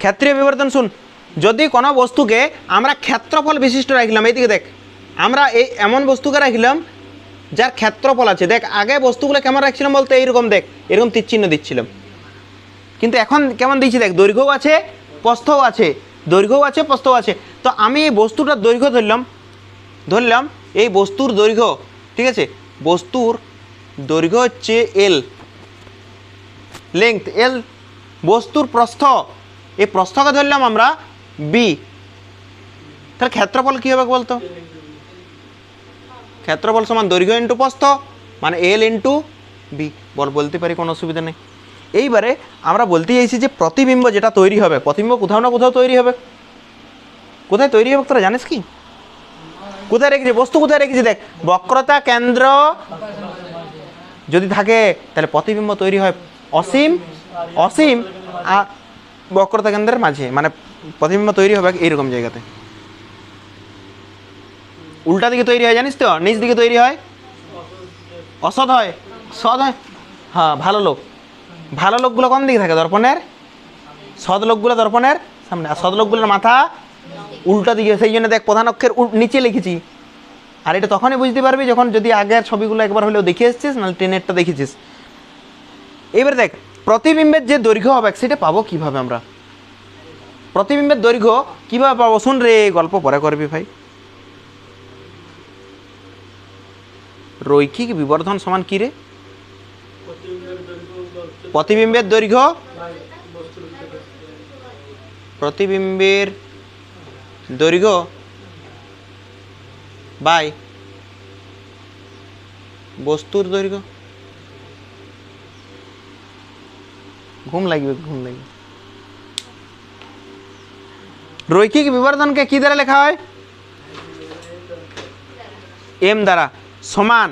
ক্ষেত্রীয় বিবর্ধন শুন, যদি কোনো বস্তুকে আমরা ক্ষেত্রফল বিশিষ্ট রাখলাম, এইদিকে দেখ, আমরা এই এমন বস্তুকে রাখলাম যার ক্ষেত্রফল আছে। দেখ আগে বস্তুগুলো কেমন রাখছিলাম বলতে এইরকম, দেখ এরকম তীর চিহ্ন দিচ্ছিলাম, কিন্তু এখন কেমন দিচ্ছি দেখ, দৈর্ঘ্যও আছে প্রস্থও আছে, দৈর্ঘ্যও আছে প্রস্থও আছে। তো আমি এই বস্তুটার দৈর্ঘ্য ধরলাম এই বস্তুর দৈর্ঘ্য, ঠিক আছে, বস্তুর দৈর্ঘ্য হচ্ছে এল, লেংথ এল, বস্তুর প্রস্থ, এই প্রস্থকে ধরলাম আমরা বি, তাহলে ক্ষেত্রফল কী হবে বলতো? ক্ষেত্রফল সমান দৈর্ঘ্য ইন্টু প্রস্থ, মানে এল ইন্টু বি। বলতে পারি, কোনো অসুবিধা নেই। এইবারে আমরা বলতে চাইছি যে প্রতিবিম্ব যেটা তৈরি হবে, প্রতিবিম্ব কোথাও না কোথাও তৈরি হবে। কোথায় তৈরি হবে তোরা জানিস কি? কোথায় রেখেছি বস্তু, কোথায় রেখেছি দেখ, বক্রতা কেন্দ্র যদি থাকে তাহলে প্রতিবিম্ব তৈরি হয় অসীম আর বক্রতা কেন্দ্রের মাঝে, মানে প্রতিবিম্ব তৈরি হবে এইরকম জায়গাতে। উল্টা দিকে তৈরি হয় জানিস তো, নিচ দিকে তৈরি হয় অসৎ হয়, সৎ হয়। হ্যাঁ, ভালো লোকগুলো কোন দিকে থাকে? দর্পণের, সৎ লোকগুলো দর্পণের সামনে, আর সৎ লোকগুলোর মাথা উল্টা দিকে। সেই জন্য দেখ প্রধান অক্ষের নিচে লিখেছি। আর এটা তখনই বুঝতে পারবি যখন যদি আগের ছবিগুলো একবার হলেও দেখে এসছিস, নাহলে ট্রেনেরটা দেখেছিস। এবার দেখ প্রতিবিম্বের যে দৈর্ঘ্য হবে সেটা পাবো কিভাবে আমরা? প্রতিবিম্বের দৈর্ঘ্য কিভাবে পাবো? শুন রে, গল্প পরে করবি ভাই। রৈখিক বিবর্ধন সমান কি রে? প্রতিবিম্বের দৈর্ঘ্য বাই বস্তুর দৈর্ঘ্য। ঘুম লাগবে। রৈখিক বিবর্ধনকে কি দ্বারা লেখা হয়? এম দ্বারা, সমান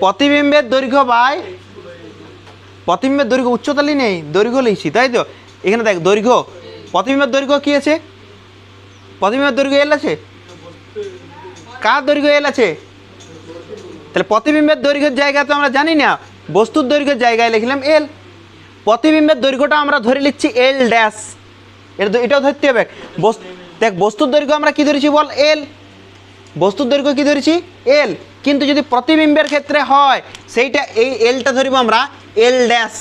প্রতিবিম্বের দৈর্ঘ্য বাই প্রতিবিম্বের দৈর্ঘ্য, উচ্চতা নেই, দৈর্ঘ্য লিখছি, তাই তো? এখানে দেখ দৈর্ঘ্য, প্রতিবিম্বের দৈর্ঘ্য কি আছে? প্রতিবিম্বের দৈর্ঘ্য এল আছে। কার দৈর্ঘ্য এল আছে? তাহলে প্রতিবিম্বের দৈর্ঘ্যের জায়গায় তো আমরা জানি না, বস্তুর দৈর্ঘ্যের জায়গায় লিখলাম এল। প্রতিবিম্বের দৈর্ঘ্যটা আমরা ধরে নিচ্ছি এল ড্যাশ, এটাও ধরতে হবে। দেখ বস্তুর দৈর্ঘ্য আমরা কি ধরেছি বল? এল। বস্তুর দৈর্ঘ্য কি ধরেছি? এল। কিন্তু যদি প্রতিবিম্বের ক্ষেত্রে হয় সেইটা এই এলটা ধরিব আমরা এল ড্যাশ।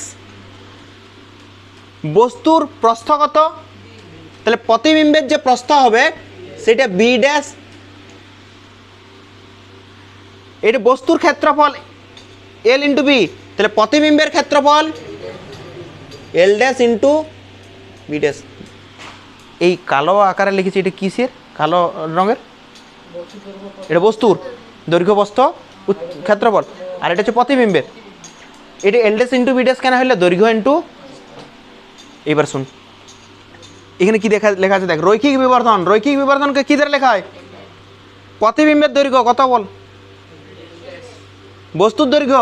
বস্তুর প্রস্থ কত? তাহলে প্রতিবিম্বের যে প্রস্থ হবে সেটা বি ড্যাশ। এটা বস্তুর ক্ষেত্রফল এল ইন্টু বি, তাহলে প্রতিবিম্বের ক্ষেত্রফল এল ড্যাশ ইন্টু বি ড্যাশ। এই কালো আকারে লিখেছি, এটা কিসের কালো রঙের? এটা বস্তুর দৈর্ঘ্য প্রস্থ ক্ষেত্রফল, আর এটা হচ্ছে প্রতিবিম্বের। এটা এল ড্যাশ ইন্টু বি ড্যাশ কেন হলে? দৈর্ঘ্য ইন্টু। এবার শুন এখানে কি লেখা আছে দেখ, রৈখিক বিবর্ধন। রৈখিক বিবর্ধনকে কি দ্বারা লেখা হয়? প্রতিবিম্বের দৈর্ঘ্য কত বল? বস্তুর দৈর্ঘ্য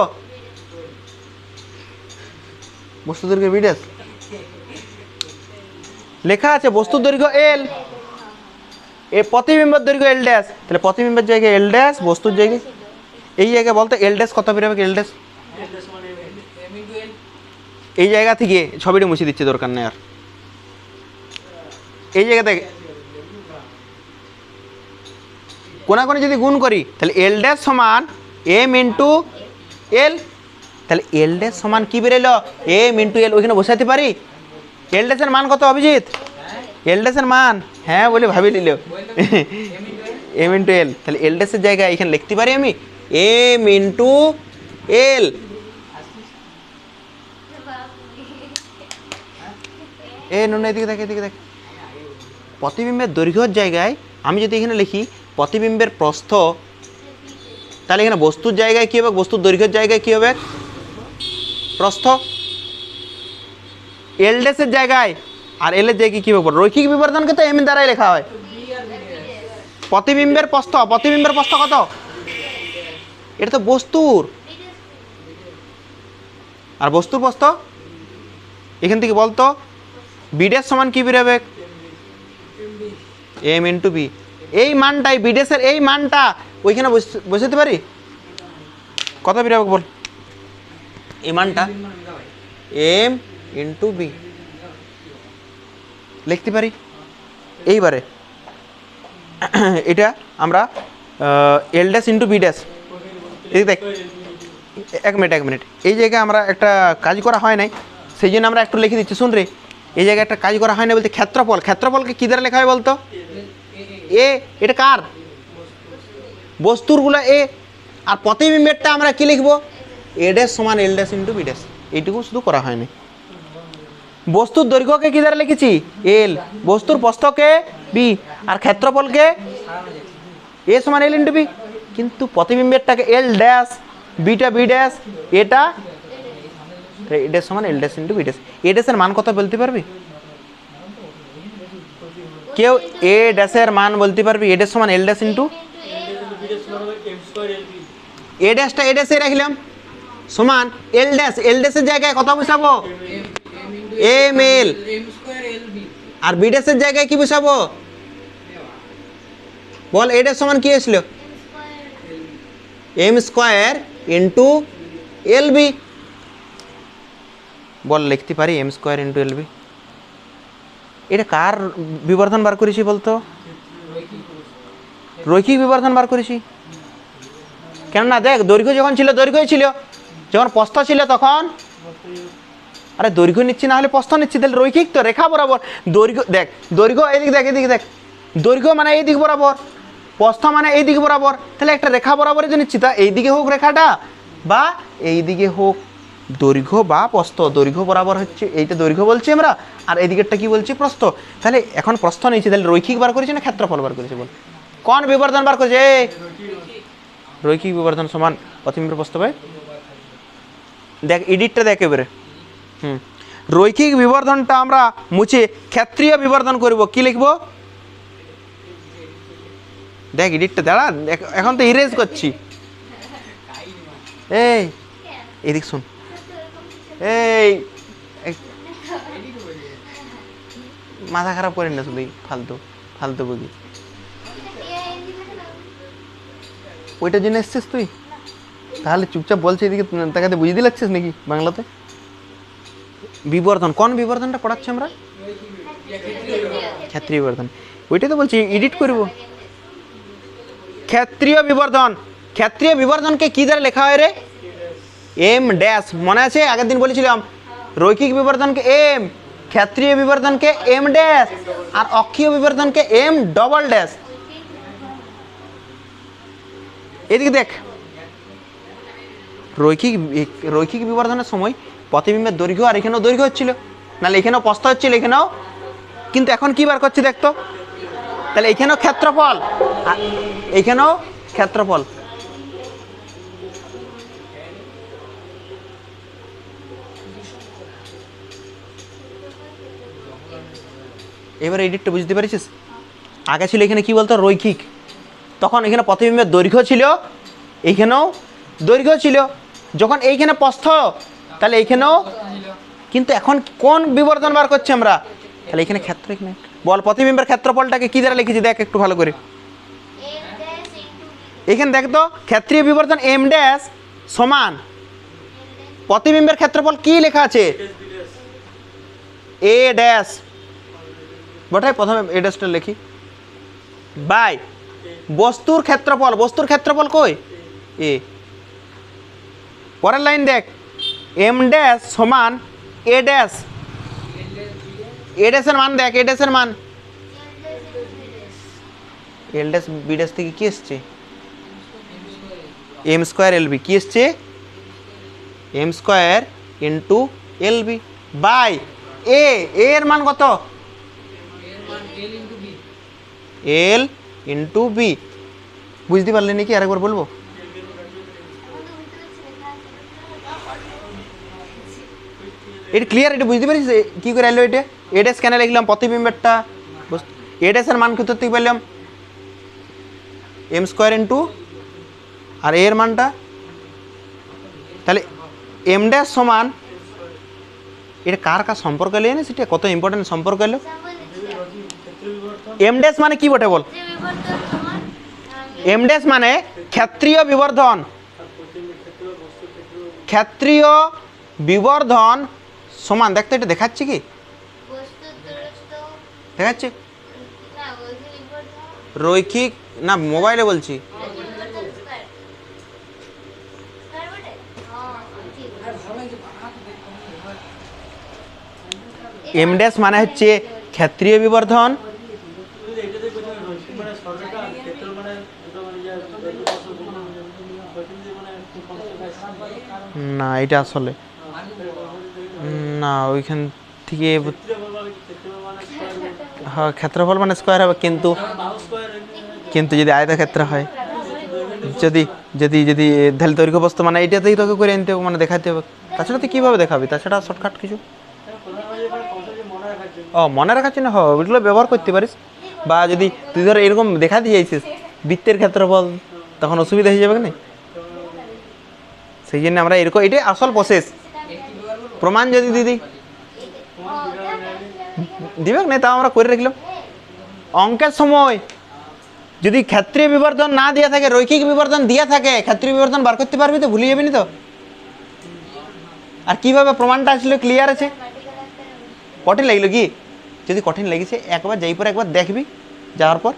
বি ড্যাশ লেখা আছে, বস্তুর দৈর্ঘ্য এল, এ প্রতিবিম্বের দৈর্ঘ্য এল ড্যাশ। তাহলে প্রতিবিম্বের জায়গায় এল ড্যাশ, বস্তুর জায়গায় এই জায়গায় বলতে এল ড্যাশ কত বেরোবে? এল ড্যাশ এই জায়গা থেকে ছবিটা মুছে দিচ্ছে, দরকার নেই আর। এই জায়গাতে কোনাকোনি যদি গুণ করি তাহলে এল ড্যাশ সমান এম ইন্টু এল। তাহলে এল ড্যাশ সমান কি বেরোলো? M into L. ওইখানে বসাতে পারি। এল ড্যাশের মান কত অভিজিৎ? এল ড্যাশের মান, হ্যাঁ বলে ভাবি নিল, এম ইন্টু এল। তাহলে এল ড্যাশের জায়গায় এখানে লিখতে পারি আমি এম ইন্টু এল। নুন এদিকে দেখ, প্রতিবিম্বের দৈর্ঘ্যের জায়গায় আমি যদি এখানে লিখি প্রতিবিম্বের প্রস্থ, তাহলে এখানে বস্তুর জায়গায় কী হবে? বস্তুর দৈর্ঘ্যের জায়গায় কী হবে? প্রস্থ। এল ড্যাশের জায়গায় আর এল এর জায়গায় কী হবে? রৈখিক বিবর্ধনকে তো এম দ্বারাই লেখা হয়। প্রতিবিম্বের প্রস্থ কত? এটা তো বস্তুর, আর বস্তুর প্রস্থ এখান থেকে বলতো বি ড্যাশ সমান কি বেরোবে? M into B. এই মানটাই বি ড্যাশের, এই মানটা ওইখানে বসাতে পারি। কত বেরোবে বল? এই মানটা এম ইন্টু বি। লিখতে পারি। এইবারে এটা আমরা এল ড্যাশ ইন্টু বি ড্যাশ, এই দেখ এক মিনিট এই জায়গায় আমরা একটা কাজ করা হয় নাই, সেই জন্য আমরা একটু লিখে দিচ্ছি। শুন রে, এই জায়গায় একটা কাজ করা হয় না বলতে ক্ষেত্রফলকে কী দ্বারা লেখা হয় বলতো? এ, এটা কার? বস্তুরগুলো এ, আর প্রতিবিম্বেরটা আমরা কি লিখবো? এ ড্যাশ সমান এল ড্যাশ ইন্টু বি ড্যাশ, এইটুকু শুধু করা হয়নি। বস্তুর দৈর্ঘ্যকে কী দ্বারা লিখেছি? এল, বস্তুর প্রস্থকে বি, আর ক্ষেত্রফলকে এ সমান এল ইন্টু বি। কিন্তু প্রতিবিম্বেরটাকে এল ড্যাশ, বিটা বি ড্যাশ, এটা এ ড্যাশ সমান এল ড্যাশ ইন্টু বি ড্যাশ। এ ড্যাশের মান কত বলতে পারবি কেউ? এ ড্যাশের মান বলতে পারবি? এ ড্যাশ সমান এল ড্যাশ ইন্টু এ ড্যাশটা এ ড্যাশে রাখলাম সমান এল ড্যাশ, এল ড্যাশের জায়গায় কত বসাবো? M L. আর বি ড্যাশের জায়গায় কি বসাবো বল? এ ড্যাশ সমান কি আসল? M square into L B. বল লিখতে পারি M square into L B. এটা কার বিবর্ধন বার করেছি বলতো? রৈখিক বিবর্ধন বার করেছি। কেননা দেখ, দৈর্ঘ্য যখন ছিল দৈর্ঘ্যই ছিল, যখন প্রস্থ ছিল তখন, আরে দৈর্ঘ্য নিচ্ছি না হলে প্রস্থ নিচ্ছি, তাহলে রৈখিক তো, রেখা বরাবর। দৈর্ঘ্য দেখ, দৈর্ঘ্য এদিকে দেখ, এদিকে দেখ, দৈর্ঘ্য মানে এই দিক বরাবর, প্রস্থ মানে এই দিক বরাবর, তাহলে একটা রেখা বরাবরই তো নিচ্ছি। তা এইদিকে হোক রেখাটা বা এইদিকে হোক, দৈর্ঘ্য বা প্রস্থ, দৈর্ঘ্য বরাবর হচ্ছে, এইটা দৈর্ঘ্য বলছি আমরা, আর এইদিকেরটা কি বলছি? প্রস্থ। তাহলে এখন প্রস্থ নিয়েছি, তাহলে রৈখিক বার করেছি না ক্ষেত্রফল বার করেছি বল? কোন বিবর্ধন বার করেছে? রৈখিক বিবর্ধন সমান প্রতিবিম্বের প্রস্থ বাই, দেখ এডিটটা দেখ এবারে। রৈখিক বিবর্ধনটা আমরা মুছে ক্ষেত্রীয় বিবর্ধন করব। কি লিখব? দেখ এডিটটা, দাঁড়া, এখন তো ইরেজ করছি। এই এদিক শুন, এই মাথা খারাপ করেন না শুধু ফালতু ফালতু বুঝি। ওইটার জন্য এসছিস তুই? তাহলে চুপচাপ বলছে এদিকে তাকাতে বুঝিয়ে দিলাচ্ছিস নাকি বাংলাতে? বিবর্ধন, কোন বিবর্ধনটা পড়াচ্ছি আমরা? ক্ষেত্রীয় বিবর্ধন। ওইটাই তো বলছি এডিট করব। ক্ষেত্রীয় বিবর্ধন, ক্ষেত্রীয় বিবর্ধনকে কি দ্বারা লেখা হয় রে? M dash. মনে আছে আগের দিন বলেছিলাম রৈখিক বিবর্ধনকে এম, ক্ষেত্রীয় বিবর্ধনকে এম ড্যাশ, আর অক্ষীয় বিবর্ধনকে এম ডবল ড্যাশ। এদিকে দেখ, রৈখিক বিবর্ধনের সময় প্রতিবিম্বের দৈর্ঘ্য আর এখানেও দৈর্ঘ্য হচ্ছিল, নাহলে এখানেও প্রস্থ হচ্ছিল, এখানেও। কিন্তু এখন কি বার করছি দেখতো? তাহলে এখানেও ক্ষেত্রফল, এখানেও ক্ষেত্রফল। এবার এডিটটা বুঝতে পারছিস? আগে ছিল এখানে কি বলতো? রৈখিক। তখন এখানে প্রতিবিম্বের দৈর্ঘ্য ছিল, এইখানেও দৈর্ঘ্য ছিল। যখন এইখানে প্রস্থ, তাহলে এইখানেও। কিন্তু এখন কোন বিবর্ধন বার করছি আমরা? তাহলে এখানে ক্ষেত্র, এখানে বল প্রতিবিম্বের ক্ষেত্রফলটাকে কি দ্বারা লিখেছি দেখ একটু ভালো করে। এখানে দেখ তো, ক্ষেত্রীয় বিবর্ধন এম ড্যাশ সমান প্রতিবিম্বের ক্ষেত্রফল কি লেখা আছে? A dash. বটাই প্রথমে এ ড্যাশটা লিখি বাই বস্তুর ক্ষেত্রফল। বস্তুর ক্ষেত্রফল কই? এ। পরের লাইন দেখ, এম ড্যাশ সমান এ ড্যাশ। এ ড্যাশের মান দেখ, এ ড্যাশের মান এল ড্যাশ বি ড্যাশ থেকে কি এসছে? M square L B. কি এসছে? M square into L B by A. এর মান কত? L into B. বুঝতে পারলে নাকি? আরেকবার বলবো? এটা ক্লিয়ার? এটা বুঝতে পারিস কি করে এলো? এটা এ ড্যাশ কেন লিখলাম? প্রতিবিম্বেরটা এ ড্যাশের মান কত থেকে পেলাম? এম স্কোয়ার ইন্টু, আর এর মানটা তাহলে এম ড্যাশ সমান, এটা কার কার সম্পর্ক এলো জানিস? এটা কত ইম্পর্টেন্ট সম্পর্ক এলো। এম ড্যাশ মানে কি বটে বল? এম ড্যাশ মানে ক্ষেত্রীয় বিবর্ধন। ক্ষেত্রীয় বিবর্ধন সমান, দেখতো এটা দেখাচ্ছি কি? দেখাচ্ছে রৈখিক না, মোবাইলে বলছি। এম ড্যাশ মানে হচ্ছে ক্ষেত্রীয় বিবর্ধন, না এটা আসলে না, ওইখান থেকে হ্যাঁ ক্ষেত্রফল মানে স্কোয়ার হবে, কিন্তু কিন্তু যদি আয়তক্ষেত্র হয়, যদি যদি যদি তাহলে দৈর্ঘ্য বস্তু মানে এইটাতেই তোকে করে আনতে হবে, মানে দেখাতে হবে। তাছাড়া তুই কীভাবে দেখাবি? তাছাড়া শর্টকাট কিছু মনে রাখার জন্য ওইগুলো ব্যবহার করতে পারিস। বা যদি তুই ধর এরকম দেখা দিয়ে যাইছিস বৃত্তের ক্ষেত্রফল, তখন অসুবিধা হয়ে যাবে না। সেই জন্য আমরা এরকম, এটাই আসল প্রসেস। প্রমাণ যদি দিদি দিবে না, তাও আমরা করে রাখলাম। অঙ্কের সময় যদি ক্ষেত্রীয় বিবর্ধন না দেওয়া থাকে, রৈখিক বিবর্ধন দেওয়া থাকে, ক্ষেত্রীয় বিবর্ধন বার করতে পারবি তো? ভুলে যাবি না তো? আর কিভাবে প্রমাণটা আসলে ক্লিয়ার আছে? কঠিন লাগলো কি? যদি কঠিন লেগেছে একবার যাই পর একবার দেখবি, যাওয়ার পর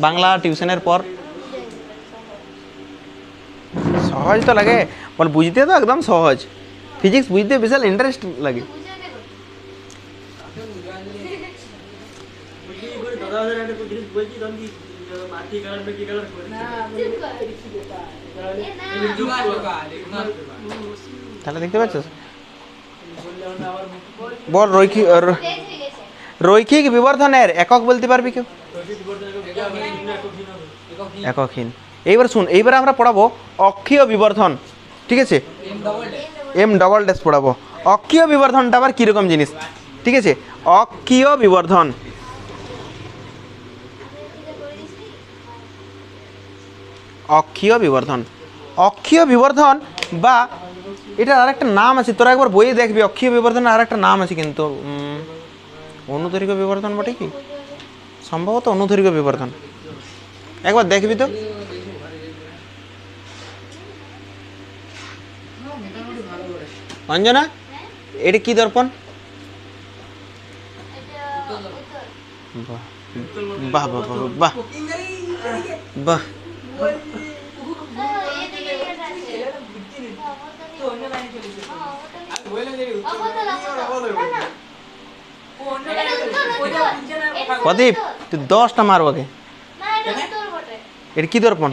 বাংলা টিউশনের পর সহজ তো লাগে, বল বুঝতে তো একদম সহজ। ফিজিক্স বুঝতে বিশাল ইন্টারেস্ট লাগে। তাহলে দেখতে পাচ্ছিস? বল রৈখিক বিবর্ধনের একক বলতে পারবি কেউ? এককহীন। এইবার শুন, এইবার আমরা পড়াবো অক্ষীয় বিবর্ধন, ঠিক আছে? এম ডবল ড্যাশ পড়াবো। অক্ষীয় বিবর্ধনটা আবার কীরকম জিনিস, ঠিক আছে? অক্ষীয় বিবর্ধন, অক্ষীয় বিবর্ধন, অক্ষীয় বিবর্ধন বা এটার আরেকটা নাম আছে, তোরা একবার বইয়ে দেখবি। অক্ষীয় বিবর্ধনের আরেকটা নাম আছে কিন্তু, অনুদৈর্ঘ্য বিবর্ধন বটে কি? সম্ভবত অনুদৈর্ঘ্য বিবর্ধন, একবার দেখবি তো। অঞ্জনা, এটা কি দর্পণ? বাহ বাহ বাহ বাহ বাহ, প্রদীপ তুই 10টা মারব আগে। এটা কি দর্পণ?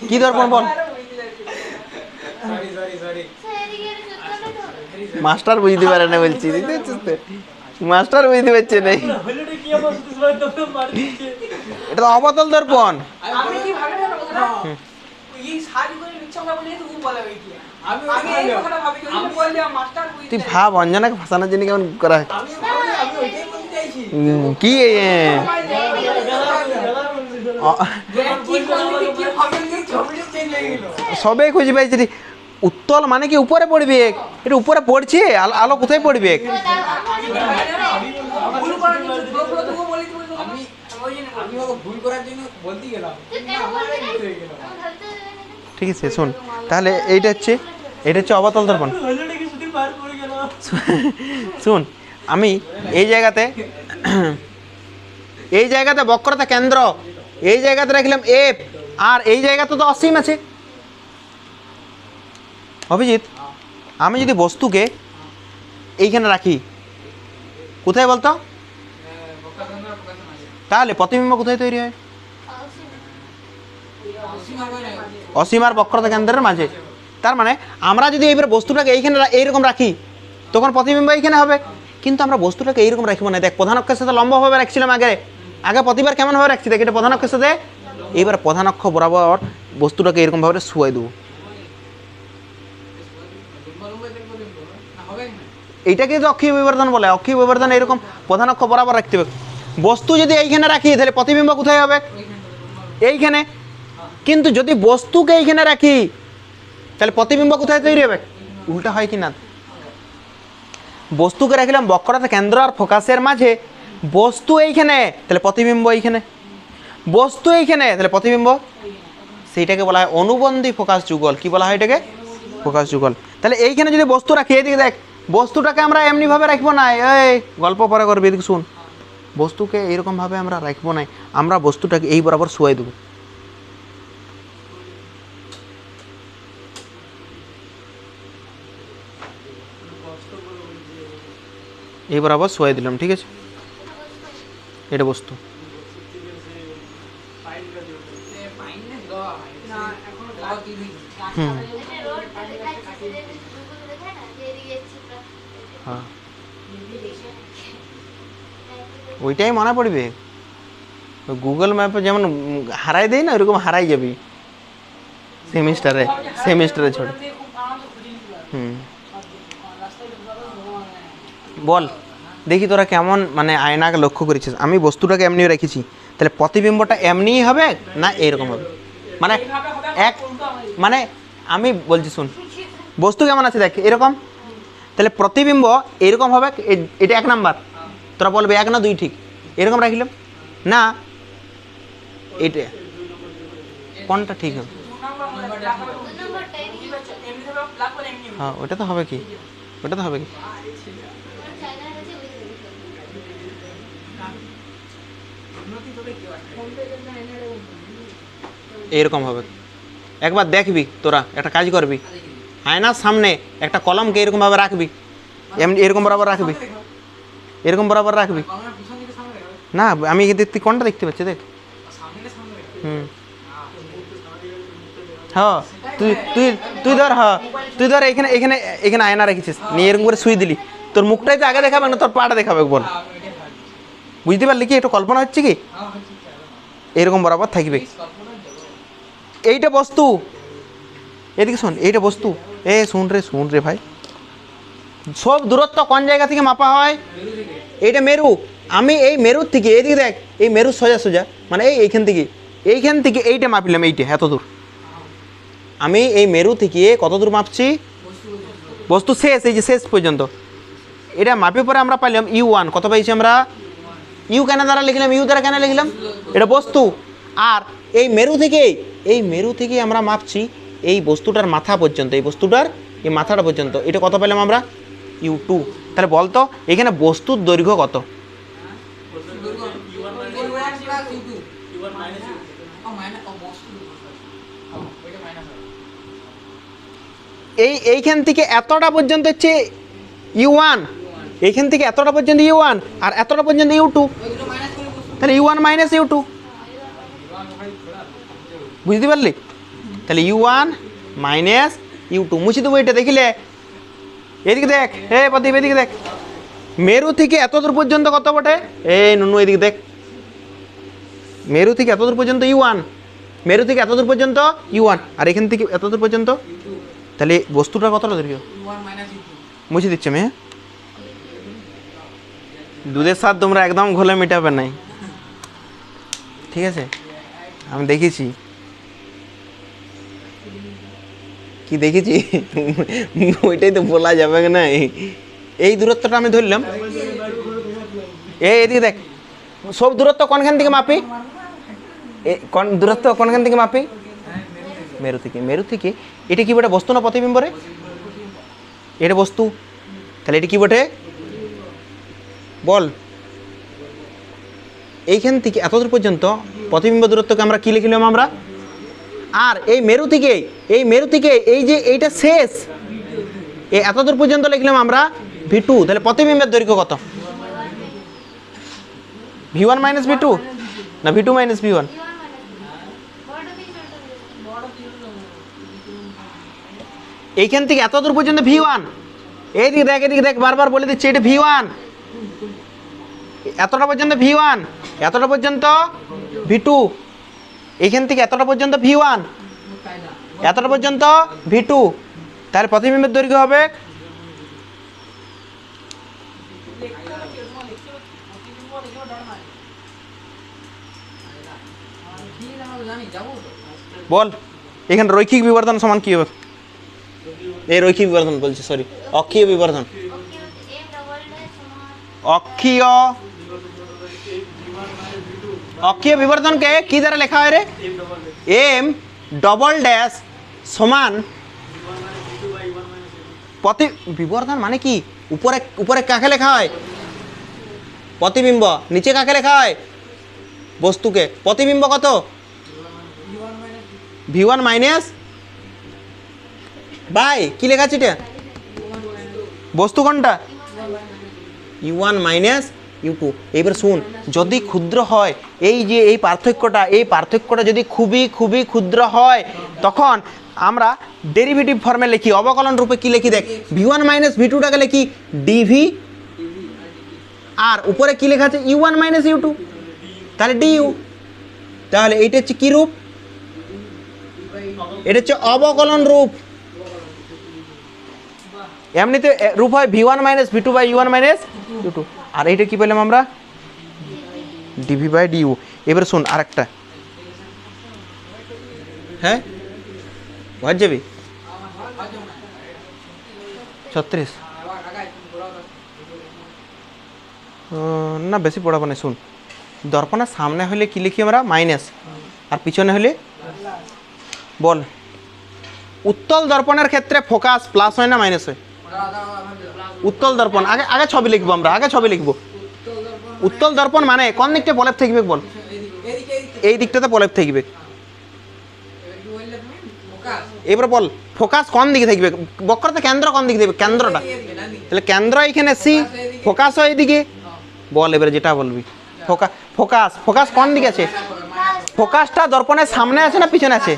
কি দর্পণ বল? মাস্টার বুঝতে পারে না বলছি, মাস্টার বুঝতে পারছে না। এটা তো অবতল দর্পণ। তুই ভাব অঞ্জনাকে ফাঁসানোর জন্য কেমন করা হয় কি? সবে খুঁজে পাইছি। উত্তল মানে কি উপরে পড়বে? এটা উপরে পড়ছে, আলো কোথায় পড়বে? ঠিক আছে শোন, তাহলে এইটা হচ্ছে অবতল দর্পণ। শুন, আমি এই জায়গাতে বক্রতা কেন্দ্র, এই জায়গাতে রাখলাম এফ, আর এই জায়গাতে তো অসীম আছে। অভিজিৎ, আমি যদি বস্তুকে এইখানে রাখি, কোথায় বলতো? তাহলে প্রতিবিম্ব কোথায় তৈরি হয়? অসীম আর বক্রতা কেন্দ্রের মাঝে। তার মানে আমরা যদি এইবার বস্তুটাকে এইখানে এইরকম রাখি, তখন প্রতিবিম্ব এইখানে হবে। কিন্তু আমরা বস্তুটাকে এইরকম রাখবো না। দেখ, প্রধান অক্ষের সাথে লম্বভাবে রাখছিলাম আগে প্রতিবার কেমনভাবে রাখছি দেখ, এটা প্রধান অক্ষের সাথে, এইবার প্রধান অক্ষ বরাবর বস্তুটাকে এরকমভাবে শুয়াই দেবো। এইটাকে তো অক্ষীয় বিবর্ধন বলে। অক্ষীয় বিবর্ধন এরকম প্রধান অক্ষ বরাবর রাখতে হবে। বস্তু যদি এইখানে রাখি, তাহলে প্রতিবিম্ব কোথায় হবে? এইখানে। কিন্তু যদি বস্তুকে এইখানে রাখি, তাহলে প্রতিবিম্ব কোথায় তৈরি হবে? উল্টা হয় কি না? বস্তুকে রাখলাম বক্রতা কেন্দ্র আর ফোকাসের মাঝে, বস্তু এইখানে, তাহলে প্রতিবিম্ব এইখানে। বস্তু এইখানে, তাহলে প্রতিবিম্ব। সেইটাকে বলা হয় অনুবন্ধী ফোকাস যুগল। কি বলা হয় এটাকে? ফোকাস যুগল। তাহলে এইখানে যদি বস্তু রাখি, এইদিকে দেখ, বস্তুটাকে আমরা এমনি ভাবে রাখবো না, এই গল্প পরে করবি, এদিকে শুন। বস্তুকে এইরকম ভাবে আমরা রাখবো না, আমরা বস্তুটাকে এই বরাবর শুয়াই দেবো। এই বরাবর শুয়াই দিলাম, ঠিক আছে, এটা বস্তু। হুম, হ্যাঁ, ওইটাই মনে পড়বে। গুগল ম্যাপে যেমন হারাই দেয় না, ওইরকম হারাই যাবি সেমিস্টারে, সেমিস্টারে ছোট। হুম, বল দেখি তোরা কেমন মানে আয়নাকে লক্ষ্য করেছিস। আমি বস্তুটাকে এমনি রেখেছি, তাহলে প্রতিবিম্বটা এমনিই হবে না এরকম হবে? মানে এক, মানে আমি বলছি শুন, বস্তু কেমন আছে দেখ এরকম, তাহলে প্রতিবিম্ব এরকম হবে, এটা 1 নাম্বার। তোরা বলবে 1 না 2 ঠিক, এরকম রাখলাম না, এটা কোনটা ঠিক হবে? হ্যাঁ, ওটা তো হবে কি, ওটা তো হবে কি, এরকম হবে। একবার দেখবি, তোরা একটা কাজ করবি, আয়নার সামনে একটা কলমকে এরকম ভাবে রাখবি, এমনি এরকম বরাবর রাখবি, এরকম বরাবর রাখবি না। আমি দেখতে কোনটা দেখতে পাচ্ছি দেখ। হুম, হ্যাঁ, তুই তুই তুই ধর, হ্যাঁ তুই ধর এখানে এখানে এখানে আয়না রেখেছিস, নিয়ে এরকম করে শুয়ে দিলি, তোর মুখটাই তো আগে দেখাবে না তোর পাটা দেখাবে, বল বুঝতে পারলি কি? একটু কল্পনা হচ্ছে কি, এরকম বরাবর থাকবে। এইটা বস্তু, এদিকে শোন, এইটা বস্তু, এ শুন রে ভাই, সব দূরত্ব কোন জায়গা থেকে মাপা হয়? এইটা মেরু, আমি এই মেরুর থেকে এইদিকে দেখ, এই মেরু সোজা সোজা মানে এইখান থেকে এইটা মাপিলাম, এইটা এত দূর। আমি এই মেরু থেকে কত দূর মাপছি? বস্তু শেষ, এই যে শেষ পর্যন্ত, এটা মাপে পরে আমরা পাইলাম U1। কত পাইছি আমরা? ইউ কেন দ্বারা লিখলাম, ইউ দ্বারা কেন লিখলাম? এটা বস্তু। আর এই মেরু থেকে আমরা মাপছি এই বস্তুটার মাথা পর্যন্ত, এই বস্তুটার এই মাথাটা পর্যন্ত, এটা কত পেলাম আমরা? U2। তাহলে বলতো এখানে বস্তুর দৈর্ঘ্য কত? এইখান থেকে এতটা পর্যন্ত হচ্ছে U1, এইখান থেকে এতটা পর্যন্ত U1, আর এতটা পর্যন্ত U2, তাহলে U1 মাইনাস U2, বুঝতে পারলি? তাহলে U1 মাইনাস U2 মুছে দেবো। এটা দেখিলে এদিকে দেখ, হে প্রদীপ এদিকে দেখ, মেরু থেকে এত দূর পর্যন্ত কত বটে? এই নুনু এদিকে দেখ, মেরু থেকে এত দূর পর্যন্ত U1, মেরু থেকে এত দূর পর্যন্ত U1, আর এখান থেকে এত দূর পর্যন্ত, তাহলে বস্তুটা কতটা দৈর্ঘ্য? মুছে দিচ্ছে মেয়ে, দুধের স্বাদ তোমরা একদম ঘোলে মেটাবে নাই, ঠিক আছে? আমি দেখেছি, কি দেখেছি ওইটাই তো বলা যাবে না। এই দূরত্বটা আমি ধরলাম, এদিকে দেখ, সব দূরত্ব কোনখান থেকে মাপি? কোন দূরত্ব কোনখান থেকে মাপি? মেরু থেকে। এটা কি বটে, বস্তু না প্রতিবিম্ব রে? এটা বস্তু, তাহলে এটা কি বটে বল? এইখান থেকে এত দূর পর্যন্ত প্রতিবিম্ব দূরত্বকে আমরা কি লিখলাম আমরা? আর এই মেরু থেকে এই যে এইটা শেষ, এই এত দূর পর্যন্ত লিখলাম আমরা V2। তাহলে প্রতিবিম্বের দৈর্ঘ্য কত? V1 মাইনাস V2 না V2 মাইনাস V1? এইখান থেকে এত দূর পর্যন্ত V1, এদিকে দেখ বারবার বলে দিচ্ছি, এটা V1, এতটা পর্যন্ত V1, এতটা পর্যন্ত V2, এইখান থেকে এতটা পর্যন্ত V1, এতটা পর্যন্ত V2, তাহলে প্রতিবিম্বের দৈর্ঘ্য হবে বল, এখানে রৈখিক বিবর্ধন সমান কি হবে? এই রৈখিক বিবর্ধন বলছি, সরি, অক্ষীয় বিবর্ধন। অক্ষীয় বিবর্ধনকে কি দ্বারা লেখা হয় রে? M ডবল ড্যাশ সমান প্রতি বিবর্ধন মানে কি? উপরে উপরে কাকে লেখা হয়? প্রতিবিম্ব। নিচে কাকে লেখা হয়? বস্তুকে। প্রতিবিম্ব কত? v1 মাইনাস বাই কি লেখা আছে এটা? বস্তু কোনটা? u1 minus u2। এবার শুন, যদি ক্ষুদ্র হয়, এই যে এই পার্থক্যটা যদি খুবই খুবই ক্ষুদ্র হয়, তখন আমরা ডেরিভেটিভ ফর্মে লিখি, অবকলন রূপে কি লিখি দেখ, v1 মাইনাস v2টাকে লিখি dv, আর উপরে কি লেখা আছে u1 মাইনাস u2, তাহলে du। তাহলে এইটা হচ্ছে কি রূপ? এটা হচ্ছে অবকলন রূপ। এমনিতে রূপ হয় v1 minus v2 by u1 minus u2, আর এইটা কি পেলাম আমরা? dv by du। এবার শুন আরেকটা, হ্যাঁ ভয় যাবি 36 না বেশি পড়াবো না। শুন, দর্পণের সামনে হলে কি লিখি আমরা? মাইনাস, আর পিছনে হলে বল। উত্তল দর্পণের ক্ষেত্রে ফোকাস প্লাস হয় না মাইনাস হয়? উত্তল দর্পণ আগে আগে ছবি লিখবো আমরা, আগে ছবি লিখবো। উত্তল দর্পণ মানে কোন দিকটা প্রলেপ থাকবে বল? এই দিকটাতে প্রলেপ থাকবে। এবার বল ফোকাস কোন দিকে থাকবে? বক্রতা কেন্দ্র কোন দিকে থাকবে? কেন্দ্রটা, তাহলে কেন্দ্র এইখানে সি, ফোকাস হয় এইদিকে। বল এবারে যেটা বলবি। ফোকাস ফোকাস কোন দিকে আছে? ফোকাসটা দর্পণের সামনে আছে না পিছনে আছে?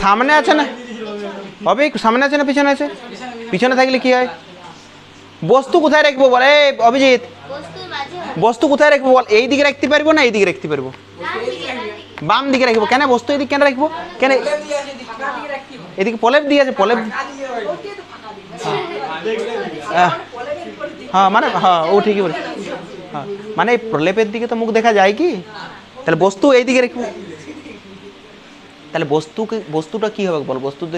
সামনে আছে না? হবে সামনে আছে না পিছনে আছে? পিছনে থাকলে কি হয়? বস্তু কোথায় রাখবো বল? এই অভিজিৎ, বস্তু কোথায় রাখবো বল? এই দিকে রাখতে পারবো না এই দিকে রাখতে পারবো? বাম দিকে রাখবো। কেন বস্তু এদিকে কেন রাখবো? কেন এদিকে প্রলেপ দিয়ে আছে? প্রলেপ হ্যাঁ মানে হ্যাঁ ও ঠিকই বলে। হ্যাঁ মানে এই প্রলেপের দিকে তো মুখ দেখা যায় কি? তাহলে বস্তু এই দিকে রাখবো। তাহলে বস্তুটা কি হবে বল? বস্তুর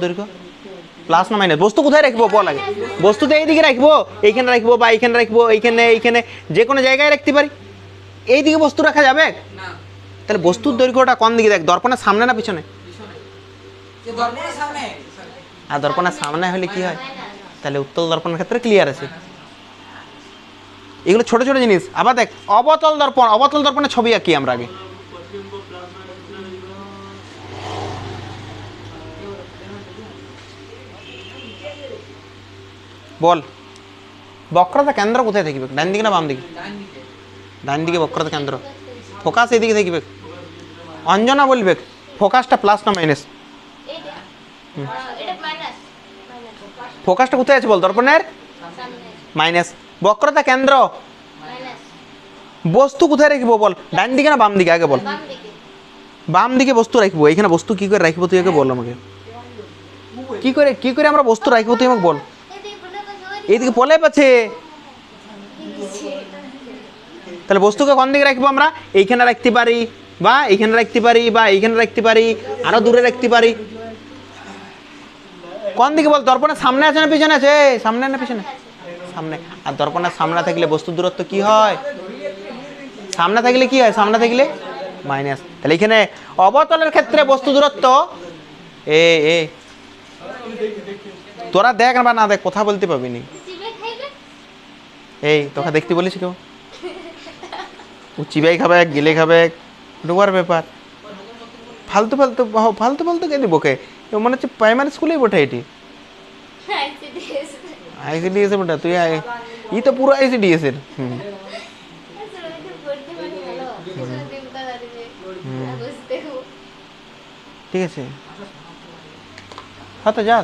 দৈর্ঘ্য প্লাস না মাইনাস? বস্তু কোথায় রাখবো বল আগে? বস্তু তো এইদিকে রাখবো, এইখানে রাখবো বা এইখানে রাখবো, এইখানে যে কোনো জায়গায় রাখতে পারি। এইদিকে বস্তু রাখা যাবে? তাহলে বস্তুর দৈর্ঘ্যটা কোন দিকে দেখ? দর্পণের সামনে না পিছনে? আর দর্পণের সামনে হলে কি হয়? তাহলে উত্তল দর্পণের ক্ষেত্রে ক্লিয়ার আছে। এগুলো ছোট ছোট জিনিস। আবার দেখ অবতল দর্পণের ছবি আঁকি আমরা আগে। বল বক্রতা কেন্দ্র কোথায় থাকবে? ডান দিকে না বাম দিকে? ডান দিকে বক্রতা কেন্দ্র। ফোকাস এদিকে থাকবে। অঞ্জনা বলবে ফোকাসটা প্লাস না মাইনাস? ফোকাসটা কোথায় আছে বল? দর্পণের মাইনাস। বক্রতা কেন্দ্র বস্তু কোথায় রাখবো বল? ডান দিকে না বাম দিকে আগে বল? বাম দিকে বস্তু রাখবো। এখানে বস্তু কি করে রাখবো তুই আগে বল আমাকে। কি করে আমরা বস্তু রাখবো তুই আমাকে বল। এইদিকে প্রলেপ আছে, তাহলে বস্তুকে কোন দিকে রাখবো আমরা? এইখানে রাখতে পারি বা এইখানে রাখতে পারি বা এইখানে রাখতে পারি, আরো দূরে রাখতে পারি। কোন দিকে বল? দর্পণের সামনে আছে না পিছনে আছে? সামনে না পিছনে? সামনে। আর দর্পণের সামনে থাকলে বস্তুর দূরত্ব কি হয়? সামনে থাকলে কি হয়? সামনে থাকলে মাইনাস। তাহলে এখানে অবতলের ক্ষেত্রে বস্তু দূরত্ব এ তোরা দেখ বা না দেখ কথা বলতে পাবি নি। এই তোকে দেখতে বলিস কেউ? ও চিবাই খাবে, গিলে খাবে, ডোবার ব্যাপার। ফালতু কে দিব কে? মনে হচ্ছে প্রাইমারি স্কুলেই বটে এটি। আইসিডিএস বটে। তুই ই তো পুরো আইসিডিএস এর। ঠিক আছে হ্যাঁ তো যা